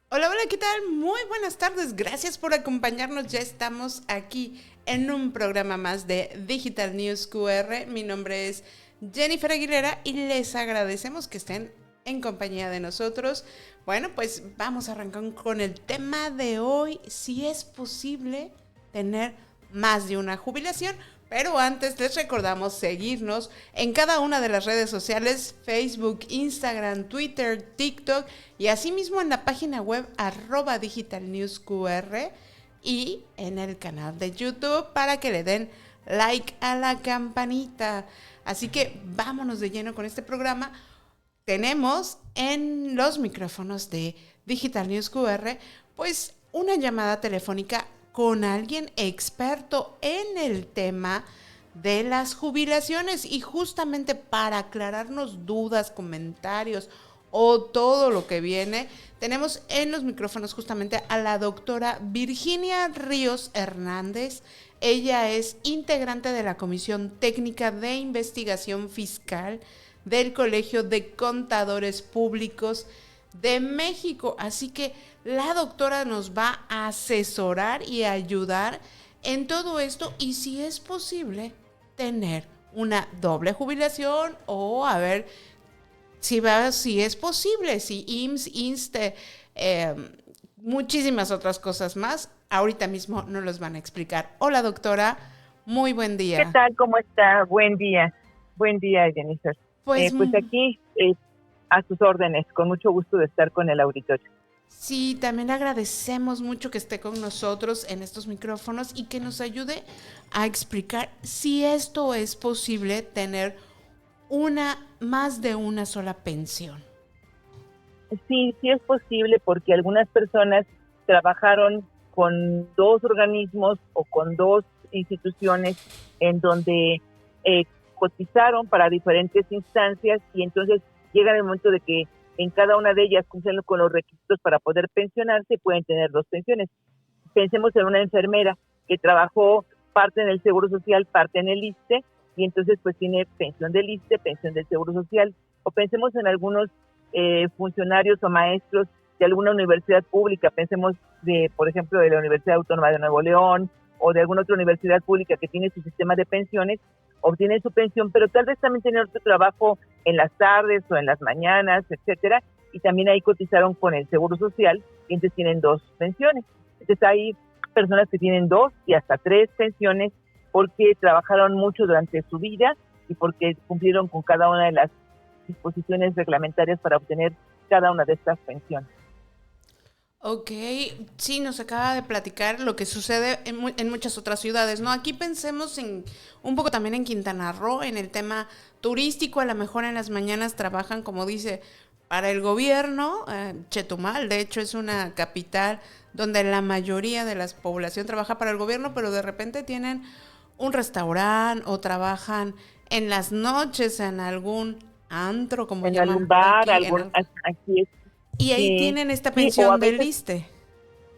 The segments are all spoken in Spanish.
Hola, hola, ¿qué tal? Muy buenas tardes, gracias por acompañarnos. Ya estamos aquí en un programa más de Digital News QR. Mi nombre es Jennifer Aguilera y les agradecemos que estén en compañía de nosotros. Bueno, pues vamos a arrancar con el tema de hoy, si es posible tener más de una jubilación. Pero antes les recordamos seguirnos en cada una de las redes sociales, Facebook, Instagram, Twitter, TikTok y asimismo en la página web @digitalnewsqr y en el canal de YouTube para que le den like a la campanita. Así que vámonos de lleno con este programa. Tenemos en los micrófonos de Digital News QR pues una llamada telefónica con alguien experto en el tema de las jubilaciones y justamente para aclararnos dudas, comentarios o todo lo que viene, tenemos en los micrófonos justamente a la doctora Virginia Ríos Hernández. Ella es integrante de la Comisión Técnica de Investigación Fiscal del Colegio de Contadores Públicos de México. Así que la doctora nos va a asesorar y ayudar en todo esto y si es posible tener una doble jubilación o a ver si es posible, si IMSS, INSTE, eh, muchísimas otras cosas más. Ahorita mismo nos los van a explicar. Hola doctora, muy buen ¿Qué día. tal? ¿Cómo está? Buen día, Jennifer. Pues Pues aquí a sus órdenes, con mucho gusto de estar con el auditorio. sí, también le agradecemos mucho que esté con nosotros en estos micrófonos y que nos ayude a explicar si esto es posible tener más de una sola pensión. Sí, sí es posible porque algunas personas trabajaron con dos organismos o con dos instituciones en donde eh, cotizaron para diferentes instancias y entonces llega el momento de que en cada una de ellas cumplen con los requisitos para poder pensionarse y pueden tener dos pensiones. Pensemos en una enfermera que trabajó parte en el Seguro Social, parte en el ISSSTE, y entonces pues tiene pensión del ISSSTE, pensión del Seguro Social, o pensemos en algunos funcionarios o maestros de alguna universidad pública, pensemos por ejemplo, de la Universidad Autónoma de Nuevo León, o de alguna otra universidad pública que tiene su sistema de pensiones, obtienen su pensión, pero tal vez también tienen otro trabajo en las tardes o en las mañanas, etcétera, y también ahí cotizaron con el Seguro Social, y entonces tienen dos pensiones. Entonces hay personas que tienen dos y hasta tres pensiones porque trabajaron mucho durante su vida y porque cumplieron con cada una de las disposiciones reglamentarias para obtener cada una de estas pensiones. Ok, sí, nos acaba de platicar lo que sucede en muchas otras ciudades, ¿no? Aquí pensemos un poco también en Quintana Roo, en el tema turístico, a lo mejor en las mañanas trabajan, como dice, para el gobierno. Chetumal, de hecho, es una capital donde la mayoría de la población trabaja para el gobierno, pero de repente tienen un restaurante o trabajan en las noches en algún antro, como En llaman algún por bar, aquí, aquí es, y ahí sí, tienen esta sí, o a pensión del veces ISSSTE,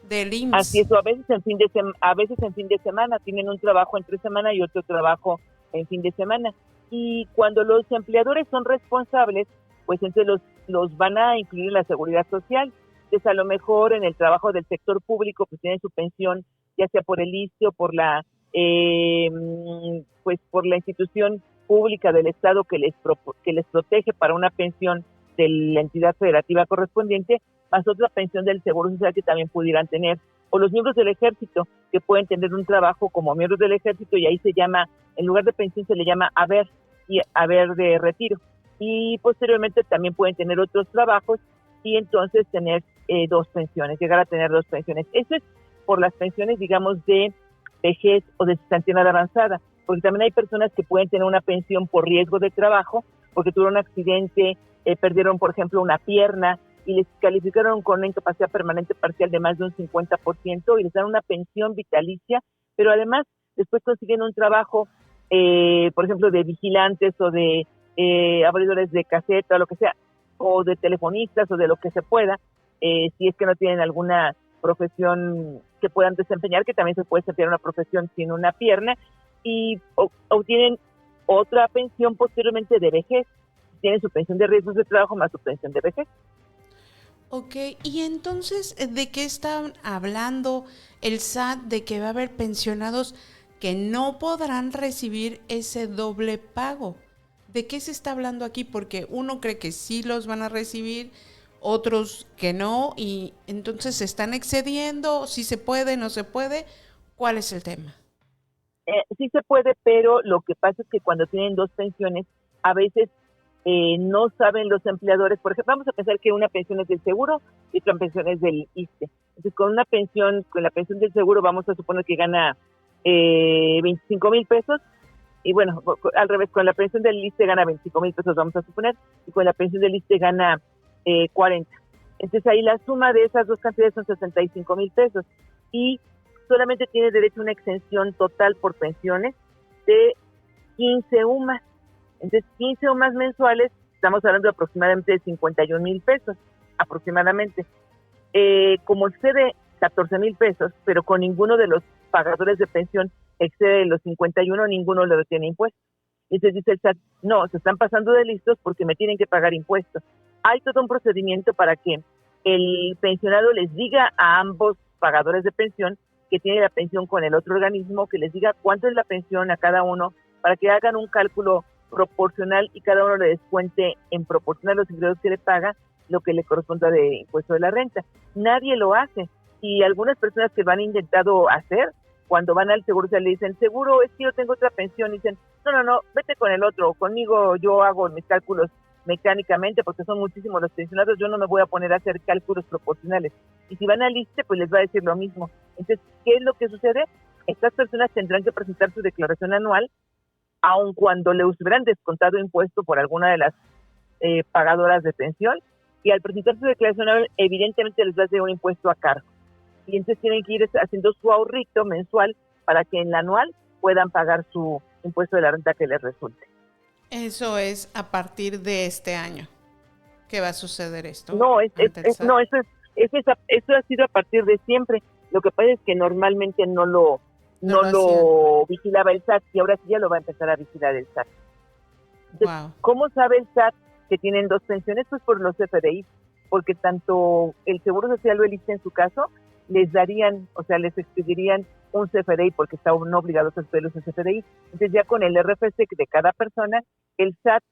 del así IMSS. es, o a veces en fin de semana, tienen un trabajo entre semana y otro trabajo en fin de semana. Y cuando los empleadores son responsables, pues entonces los van a incluir en la seguridad social. Entonces a lo mejor en el trabajo del sector público, pues tienen su pensión, ya sea por el ISSSTE o por pues por la institución pública del Estado que les protege para una pensión de la entidad federativa correspondiente, más otra pensión del Seguro Social que también pudieran tener, o los miembros del ejército que pueden tener un trabajo como miembros del ejército y ahí se llama, en lugar de pensión se le llama haber de retiro, y posteriormente también pueden tener otros trabajos y entonces tener dos pensiones, llegar a tener dos pensiones. Eso es por las pensiones, digamos, de vejez o de cesantía avanzada, porque también hay personas que pueden tener una pensión por riesgo de trabajo, porque tuvieron un accidente, perdieron, por ejemplo, una pierna, y les calificaron con una incapacidad permanente parcial de más de un 50% y les dan una pensión vitalicia, pero además después consiguen un trabajo, por ejemplo, de vigilantes o de abridores de caseta o lo que sea, o de telefonistas o de lo que se pueda, si es que no tienen alguna profesión que puedan desempeñar, que también se puede desempeñar una profesión sin una pierna, y obtienen otra pensión posteriormente de vejez, tienen su pensión de riesgos de trabajo más su pensión de vejez. Ok, y entonces, ¿de qué están hablando el SAT? De que va a haber pensionados que no podrán recibir ese doble pago. ¿De qué se está hablando aquí? Porque uno cree que sí los van a recibir, otros que no, y entonces se están excediendo, si se puede, no se puede. ¿Cuál es el tema? Sí se puede, pero lo que pasa es que cuando tienen dos pensiones, a veces no saben los empleadores. Por ejemplo, vamos a pensar que una pensión es del seguro y otra pensión es del ISSSTE. Entonces, con una pensión, con la pensión del seguro, vamos a suponer que gana 25,000 pesos, y bueno, al revés, con la pensión del ISSSTE gana 25,000 pesos, vamos a suponer, y con la pensión del ISSSTE gana 40. Entonces, ahí la suma de esas dos cantidades son 65,000 pesos, y solamente tiene derecho a una exención total por pensiones de 15 UMAS. Entonces, 15 UMAS mensuales, estamos hablando de aproximadamente de 51,000 pesos, aproximadamente. Como excede 14,000 pesos, pero con ninguno de los pagadores de pensión excede los 51, ninguno le tiene impuestos. Y entonces dice el SAT, no, se están pasando de listos porque me tienen que pagar impuestos. Hay todo un procedimiento para que el pensionado les diga a ambos pagadores de pensión que tiene la pensión con el otro organismo, que les diga cuánto es la pensión a cada uno, para que hagan un cálculo proporcional y cada uno le descuente en proporción a los ingresos que le paga lo que le corresponda de impuesto de la renta. Nadie lo hace, y algunas personas que lo han intentado hacer, cuando van al seguro social le dicen, seguro, es que yo tengo otra pensión, y dicen, no, vete con el otro, conmigo yo hago mis cálculos mecánicamente porque son muchísimos los pensionados, yo no me voy a poner a hacer cálculos proporcionales. Y si van al ISSSTE, pues les va a decir lo mismo. Entonces, ¿qué es lo que sucede? Estas personas tendrán que presentar su declaración anual, aun cuando le hubieran descontado impuesto por alguna de las pagadoras de pensión, y al presentar su declaración anual, evidentemente les va a hacer un impuesto a cargo. Y entonces tienen que ir haciendo su ahorrito mensual para que en la anual puedan pagar su impuesto de la renta que les resulte. Eso es a partir de este año que va a suceder esto. No, eso ha sido a partir de siempre. Lo que pasa es que normalmente no lo vigilaba el SAT, y ahora sí ya lo va a empezar a vigilar el SAT. Entonces, wow. ¿Cómo sabe el SAT que tienen dos pensiones? Pues por los CFDI, porque tanto el Seguro Social o el ISSSTE en su caso les darían, o sea, les expedirían un CFDI porque estaban obligados a expedirlos un CFDI. Entonces ya con el RFC de cada persona, el SAT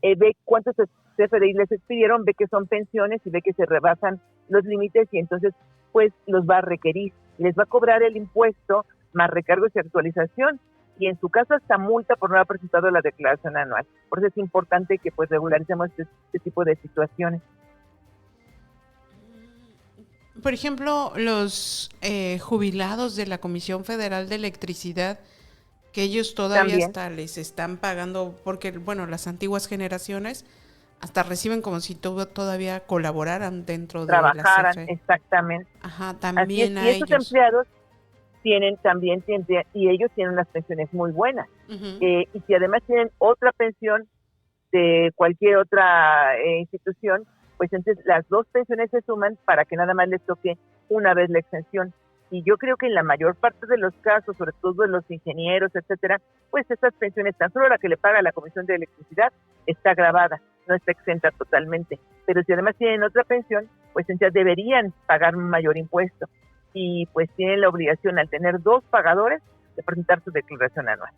ve cuántos CFDI les expidieron, ve que son pensiones y ve que se rebasan los límites, y entonces pues los va a requerir, les va a cobrar el impuesto más recargos y actualización, y en su caso hasta multa por no haber presentado la declaración anual. Por eso es importante que pues regularicemos este tipo de situaciones. Por ejemplo, los jubilados de la Comisión Federal de Electricidad, que ellos todavía También. hasta les están pagando, porque, bueno, las antiguas generaciones hasta reciben como si todavía colaboraran dentro Trabajaran, de la CFE. exactamente. Ajá, también Así es. a Y estos ellos. empleados y ellos tienen unas pensiones muy buenas. Uh-huh. Y si además tienen otra pensión de cualquier otra institución, pues entonces las dos pensiones se suman para que nada más les toque una vez la exención. Y yo creo que en la mayor parte de los casos, sobre todo de los ingenieros, etcétera, pues estas pensiones, tan solo la que le paga la Comisión de Electricidad, está grabada, no está exenta totalmente. Pero si además tienen otra pensión, pues entonces deberían pagar un mayor impuesto. Y pues tienen la obligación, al tener dos pagadores, de presentar su declaración anual.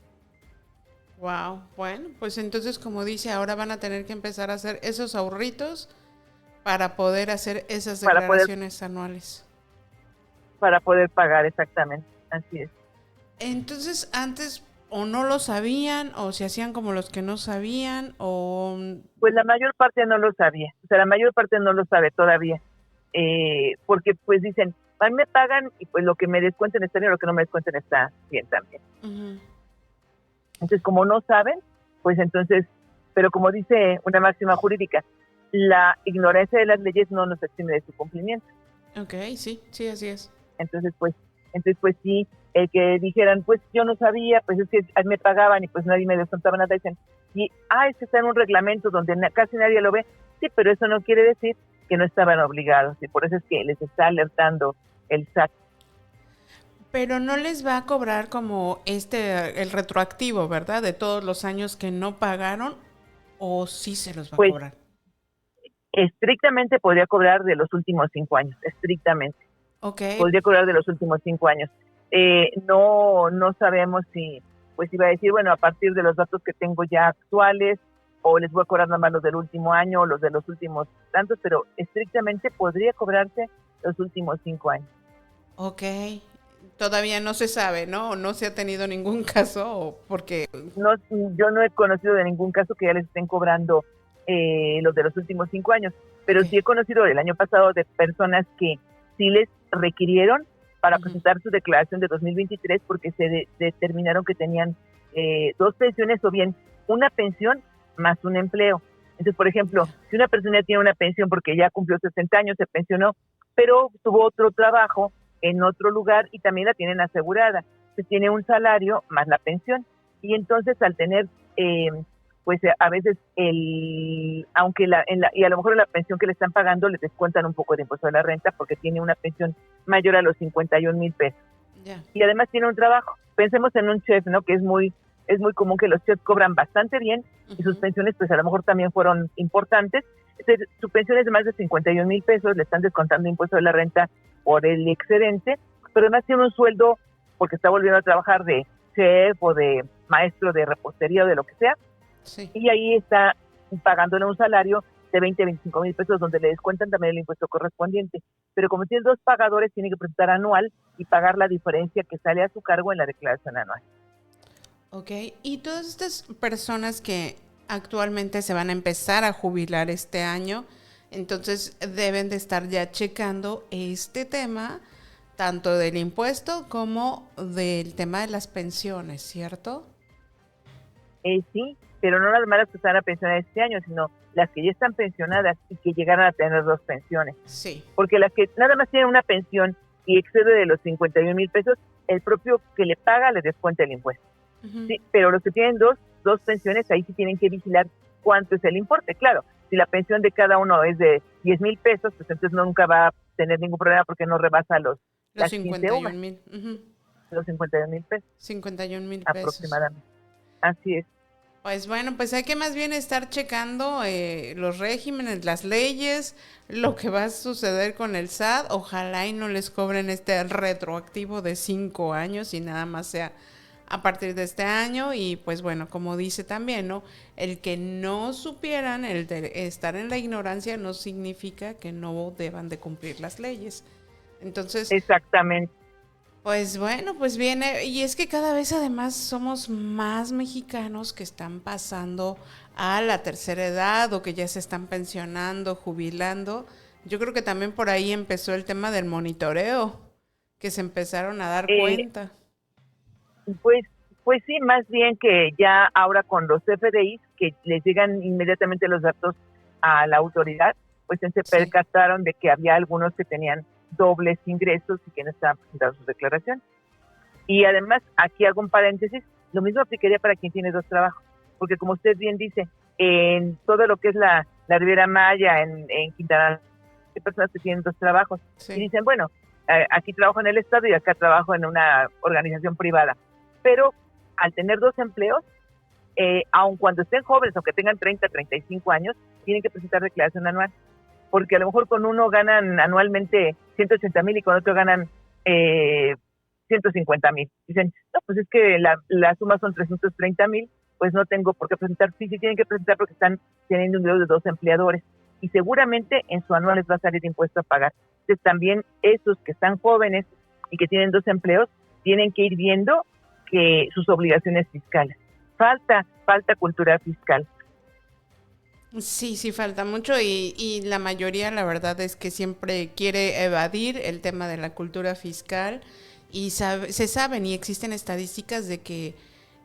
Wow, bueno, pues entonces, como dice, ahora van a tener que empezar a hacer esos ahorritos para poder hacer esas declaraciones anuales. Para poder pagar, exactamente, así es. Entonces, antes o no lo sabían, o se hacían como los que no sabían, o... Pues la mayor parte no lo sabía, o sea, la mayor parte no lo sabe todavía, porque pues dicen, a mí me pagan y pues lo que me descuenten está bien, lo que no me descuenten está bien también. Uh-huh. Entonces, como no saben, pues entonces, pero como dice una máxima jurídica, la ignorancia de las leyes no nos exime de su cumplimiento. Ok, sí, así es. Entonces pues sí, el que dijeran, pues yo no sabía, pues es que me pagaban y pues nadie me descontaba nada, dicen, y es que está en un reglamento donde casi nadie lo ve, sí, pero eso no quiere decir que no estaban obligados, y por eso es que les está alertando el SAT. Pero no les va a cobrar como el retroactivo, ¿verdad? De todos los años que no pagaron, ¿o sí se los va a cobrar? Estrictamente podría cobrar de los últimos 5 años, estrictamente. Okay. Podría cobrar de los últimos 5 años. No sabemos si, pues iba a decir, bueno, a partir de los datos que tengo ya actuales, o les voy a cobrar nada más los del último año, o los de los últimos tantos, pero estrictamente podría cobrarse los últimos 5 años. Okay. Todavía no se sabe, ¿no? No se ha tenido ningún caso, porque... No, yo no he conocido de ningún caso que ya les estén cobrando los de los últimos 5 años, pero sí he conocido el año pasado de personas que sí les requirieron para presentar su declaración de 2023 porque se determinaron que tenían 2 pensiones o bien una pensión más un empleo. Entonces, por ejemplo, si una persona tiene una pensión porque ya cumplió 60 años, se pensionó, pero tuvo otro trabajo en otro lugar y también la tienen asegurada, se tiene un salario más la pensión. Y entonces al tener, pues a veces, aunque y a lo mejor la pensión que le están pagando le descuentan un poco de impuesto de la renta porque tiene una pensión mayor a los 51,000 pesos. Yeah. Y además tiene un trabajo. Pensemos en un chef, ¿no? Que es muy común que los chefs cobran bastante bien y sus pensiones pues a lo mejor también fueron importantes. Entonces, su pensión es de más de 51,000 pesos, le están descontando impuesto de la renta por el excedente, pero además tiene un sueldo porque está volviendo a trabajar de chef o de maestro de repostería o de lo que sea, sí. Y ahí está pagándole un salario de 20 a 25 mil pesos donde le descuentan también el impuesto correspondiente, pero como tiene 2 pagadores tiene que presentar anual y pagar la diferencia que sale a su cargo en la declaración anual. Ok, y todas estas personas que actualmente se van a empezar a jubilar este año, entonces deben de estar ya checando este tema, tanto del impuesto como del tema de las pensiones, ¿cierto? Sí, pero no las malas que están a pensionar este año, sino las que ya están pensionadas y que llegaron a tener 2 pensiones. Sí. Porque las que nada más tienen una pensión y excede de los 51,000 pesos, el propio que le paga le descuenta el impuesto. Uh-huh. Sí, pero los que tienen dos pensiones, ahí sí tienen que vigilar cuánto es el importe. Claro, si la pensión de cada uno es de 10,000 pesos, pues entonces nunca va a tener ningún problema porque no rebasa los 51,000. Uh-huh. Los 51,000 pesos. 51,000 pesos. Aproximadamente. Así es. Pues bueno, pues hay que más bien estar checando los regímenes, las leyes, lo que va a suceder con el SAT. Ojalá y no les cobren este retroactivo de 5 años y nada más sea a partir de este año. Y pues bueno, como dice también, ¿no? El que no supieran, el de estar en la ignorancia no significa que no deban de cumplir las leyes. Entonces... Exactamente. Pues bueno, pues viene, y es que cada vez además somos más mexicanos que están pasando a la tercera edad o que ya se están pensionando, jubilando. Yo creo que también por ahí empezó el tema del monitoreo, que se empezaron a dar cuenta. Pues sí, más bien que ya ahora con los FDIs, que les llegan inmediatamente los datos a la autoridad, pues se percataron de que había algunos que tenían dobles ingresos y que no estaban presentando sus declaraciones. Y además, aquí hago un paréntesis, lo mismo aplicaría para quien tiene 2 trabajos, porque como usted bien dice, en todo lo que es la Riviera Maya, en Quintana Roo, hay personas que tienen 2 trabajos y dicen, bueno, aquí trabajo en el Estado y acá trabajo en una organización privada, pero al tener 2 empleos, aun cuando estén jóvenes, aunque tengan 30, 35 años, tienen que presentar declaración anual, porque a lo mejor con uno ganan anualmente 180,000 y con otro ganan 150,000. Dicen, no, pues es que la suma son 330,000, pues no tengo por qué presentar. Sí tienen que presentar porque están teniendo un ingreso de 2 empleadores y seguramente en su anual les va a salir impuesto a pagar. Entonces también esos que están jóvenes y que tienen 2 empleos tienen que ir viendo que sus obligaciones fiscales. Falta cultura fiscal. Sí, falta mucho y la mayoría, la verdad es que siempre quiere evadir el tema de la cultura fiscal y se saben y existen estadísticas de que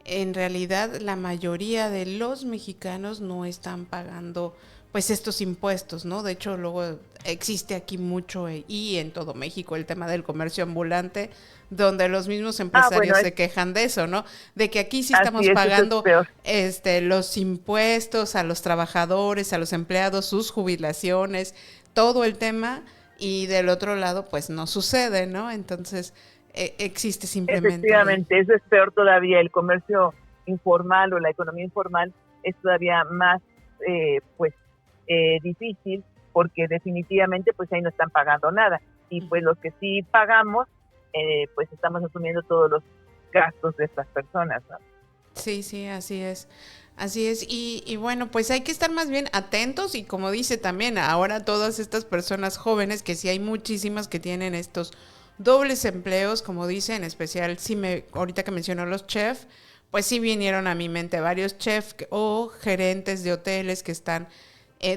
en realidad la mayoría de los mexicanos no están pagando pues estos impuestos, ¿no? De hecho, luego existe aquí mucho y en todo México el tema del comercio ambulante, donde los mismos empresarios se quejan de eso, ¿no? De que aquí sí estamos pagando los impuestos a los trabajadores, a los empleados, sus jubilaciones, todo el tema, y del otro lado pues no sucede, ¿no? Entonces existe simplemente... Efectivamente, eso es peor todavía. El comercio informal o la economía informal es todavía más difícil porque definitivamente pues ahí no están pagando nada. Y pues los que sí pagamos, pues estamos asumiendo todos los gastos de estas personas, ¿no? Sí, sí, así es. Así es. Y bueno, pues hay que estar más bien atentos y como dice también, ahora todas estas personas jóvenes, que sí hay muchísimas que tienen estos dobles empleos, como dice, en especial, ahorita que mencionó los chefs, pues sí vinieron a mi mente varios chefs o gerentes de hoteles que están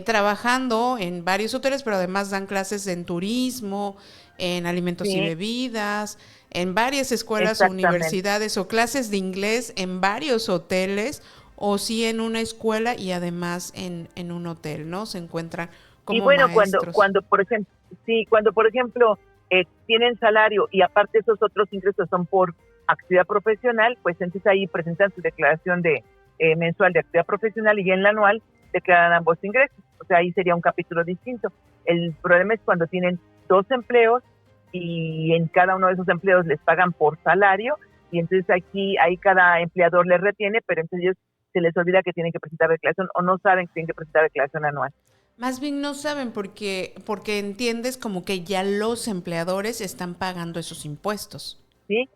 trabajando en varios hoteles, pero además dan clases en turismo, en alimentos y Sí, bebidas, en varias escuelas o exactamente. universidades o clases de inglés en varios hoteles o sí en una escuela y además en un hotel, ¿no? Se encuentran Y como bueno, maestros. por ejemplo, sí, cuando por ejemplo tienen salario y aparte esos otros ingresos son por actividad profesional, pues entonces ahí presentan su declaración de mensual de actividad profesional y en la anual declaran ambos ingresos. O sea, ahí sería un capítulo distinto. El problema es cuando tienen dos empleos y en cada uno de esos empleos les pagan por salario y entonces ahí cada empleador les retiene, pero entonces ellos se les olvida que tienen que presentar declaración o no saben que tienen que presentar declaración anual. Más bien no saben porque entiendes como que ya los empleadores están pagando esos impuestos. ¿Sí?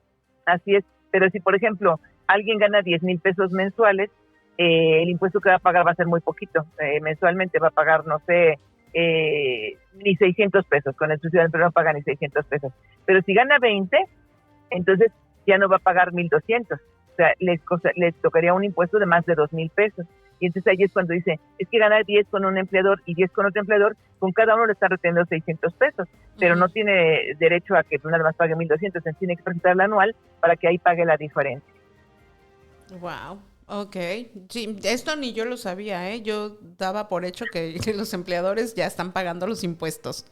Así es. Pero si, por ejemplo, alguien gana 10,000 pesos mensuales, el impuesto que va a pagar va a ser muy poquito. Mensualmente va a pagar, no sé, ni 600 pesos. Con el subsidio del empleo no paga ni 600 pesos. Pero si gana 20, entonces ya no va a pagar 1,200. O sea, les tocaría un impuesto de más de 2,000 pesos. Y entonces ahí es cuando dice, es que ganar 10 con un empleador y 10 con otro empleador, con cada uno le está reteniendo 600 pesos, pero no tiene derecho a que nada más pague 1,200, entonces tiene que presentar la anual para que ahí pague la diferencia. Wow, ok. Sí, esto ni yo lo sabía, ¿eh? Yo daba por hecho que los empleadores ya están pagando los impuestos,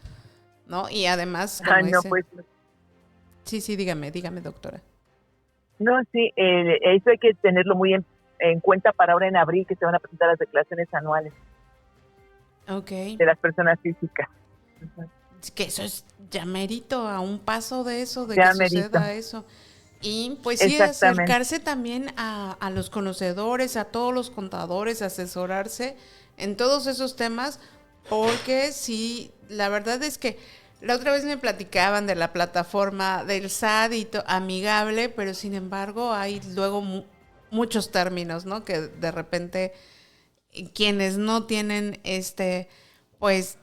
¿no? Y además, Ah, como no, dice, pues, sí, sí, dígame, doctora. no, sí, eso hay que tenerlo muy en cuenta para ahora en abril que se van a presentar las declaraciones anuales Ok. de las personas físicas. Es que eso es ya mérito a un paso de eso, de que Ya merito, suceda eso. Y pues sí, exactamente. acercarse también a los conocedores, a todos los contadores, asesorarse en todos esos temas, porque sí, la verdad es que la otra vez me platicaban de la plataforma del SAT y amigable, pero sin embargo hay luego muchos términos, ¿no? Que de repente quienes no tienen pues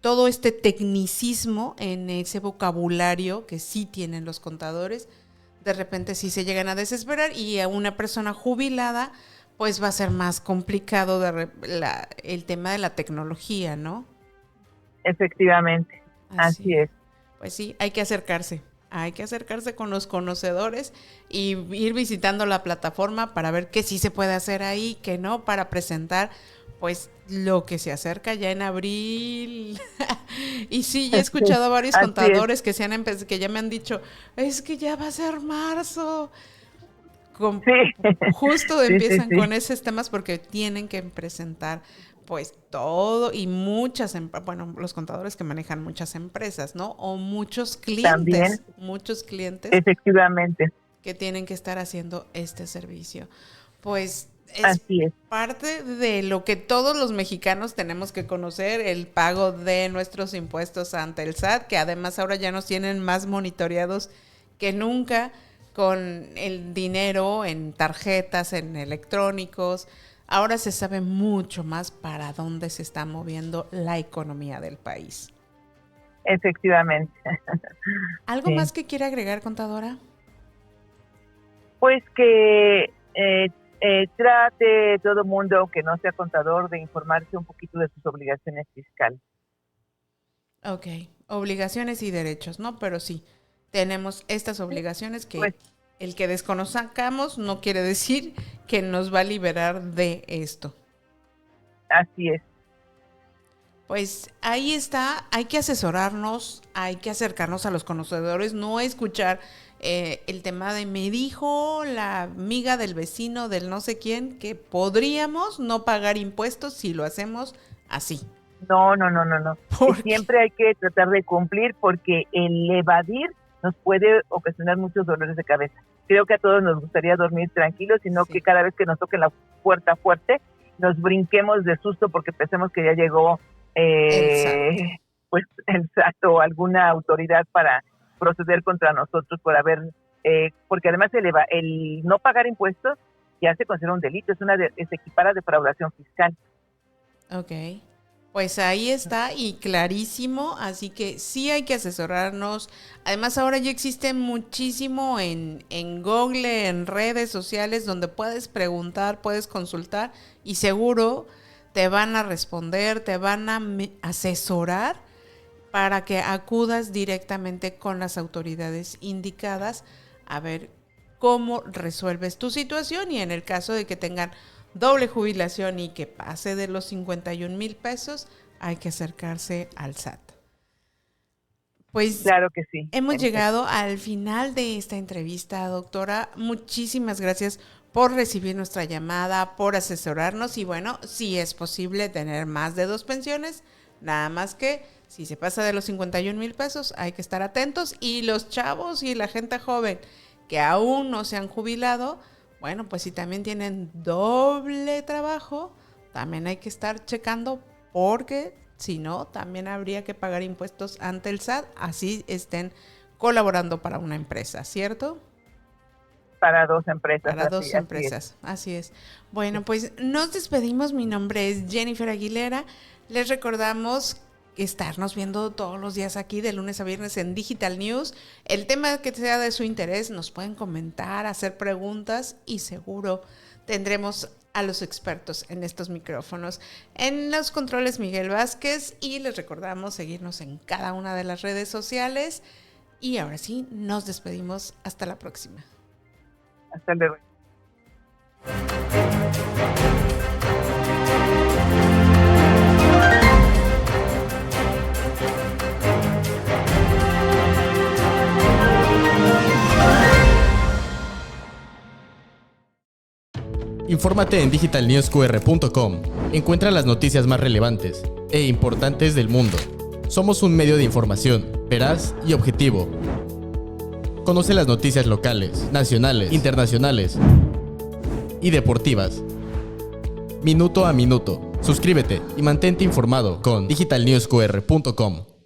todo este tecnicismo en ese vocabulario que sí tienen los contadores, de repente sí se llegan a desesperar y a una persona jubilada pues va a ser más complicado el tema de la tecnología, ¿no? Efectivamente, así Así, es. pues sí, hay que acercarse con los conocedores y ir visitando la plataforma para ver qué sí se puede hacer ahí, qué no, para presentar pues lo que se acerca ya en abril. Y sí, ya he Sí, escuchado a varios así es. contadores que ya me han dicho, es que ya va a ser marzo. Con- Sí, Justo sí, sí, empiezan con sí. esos temas porque tienen que presentar pues todo y bueno, los contadores que manejan muchas empresas, ¿no? O También, muchos clientes efectivamente, que tienen que estar haciendo este servicio. Pues es así es. parte de lo que todos los mexicanos tenemos que conocer, el pago de nuestros impuestos ante el SAT, que además ahora ya nos tienen más monitoreados que nunca con el dinero en tarjetas, en electrónicos. Ahora se sabe mucho más para dónde se está moviendo la economía del país. Efectivamente. ¿Algo Sí. más que quiera agregar, contadora? Pues que trate todo mundo que no sea contador de informarse un poquito de sus obligaciones fiscales. Ok, obligaciones y derechos, ¿no? Pero sí, tenemos estas obligaciones Pues que el que desconozcamos no quiere decir que nos va a liberar de esto. así es. Pues ahí está, hay que asesorarnos, hay que acercarnos a los conocedores, no escuchar el tema de me dijo la amiga del vecino del no sé quién que podríamos no pagar impuestos si lo hacemos así. No, no, no, no, no. Porque Siempre hay que tratar de cumplir porque el evadir nos puede ocasionar muchos dolores de cabeza. Creo que a todos nos gustaría dormir tranquilos, sino que sí, cada vez que nos toque la puerta fuerte, nos brinquemos de susto porque pensemos que ya llegó pues el SAT o alguna autoridad para proceder contra nosotros por haber, porque además el no pagar impuestos ya se considera un delito, se equipara a defraudación fiscal. Ok, pues ahí está y clarísimo, así que sí hay que asesorarnos. Además ahora ya existe muchísimo en Google, en redes sociales, donde puedes preguntar, puedes consultar y seguro te van a responder, te van a asesorar para que acudas directamente con las autoridades indicadas a ver cómo resuelves tu situación, y en el caso de que tengan doble jubilación y que pase de los 51,000 pesos, hay que acercarse al SAT. Pues claro que sí. Hemos llegado al final de esta entrevista, doctora. Muchísimas gracias por recibir nuestra llamada, por asesorarnos y bueno, si es posible tener más de 2 pensiones, nada más que si se pasa de los 51,000 pesos hay que estar atentos, y los chavos y la gente joven que aún no se han jubilado, bueno, pues si también tienen doble trabajo, también hay que estar checando, porque si no, también habría que pagar impuestos ante el SAT, así estén colaborando para una empresa, ¿cierto? Para 2 empresas. Para 2 empresas, así es. Bueno, pues nos despedimos. Mi nombre es Jennifer Aguilera. Les recordamos estarnos viendo todos los días aquí de lunes a viernes en Digital News. El tema que sea de su interés nos pueden comentar, hacer preguntas y seguro tendremos a los expertos en estos micrófonos. En los controles Miguel Vázquez, y les recordamos seguirnos en cada una de las redes sociales. Y ahora sí, nos despedimos. Hasta la próxima. Hasta luego. Infórmate en digitalnewsqr.com. Encuentra las noticias más relevantes e importantes del mundo. Somos un medio de información veraz y objetivo. Conoce las noticias locales, nacionales, internacionales y deportivas. Minuto a minuto. Suscríbete y mantente informado con digitalnewsqr.com.